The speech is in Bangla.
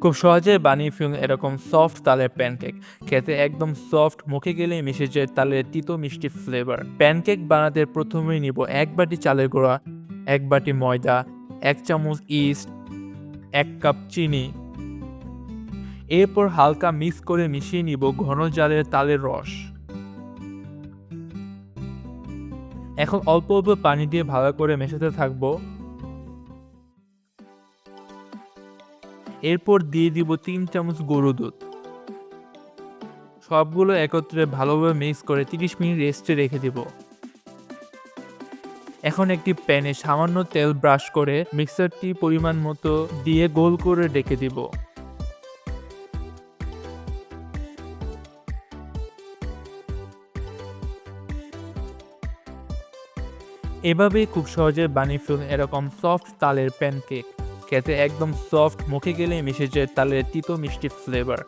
খুব সহজে বানিয়ে ফেলুন এরকম সফট তালের প্যানকেক। খেতে একদম সফট, মুখে গেলেই মিশে যায় তালের তিতো মিষ্টি ফ্লেভার। প্যানকেক বানাতে প্রথমেই নিব ১ বাটি চালের গুঁড়া, ১ বাটি ময়দা, ১ চামচ ইস্ট, ১ কাপ চিনি। এরপর হালকা মিক্স করে মিশিয়ে নিব ঘন জারের তালের রস। এখন অল্প অল্প পানি দিয়ে ভালো করে মেশাতে থাকবো। এরপর দিয়ে দিব ৩ চামচ গরুর দুধ। সবগুলো একত্রে ভালোভাবে মিক্স করে ৩০ মিনিট রেস্টে রেখে দিব। এখন একটি প্যানে সামান্য তেল ব্রাশ করে মিক্সারটি পরিমাণ মতো দিয়ে গোল করে রেখে দিব। এভাবেই খুব সহজে বানিয়ে ফেলুন এরকম সফট তালের প্যানকেক। খেতে একদম সফট, মুখে গেলেই মিশে যায় তালের তিতো মিষ্টি ফ্লেভার।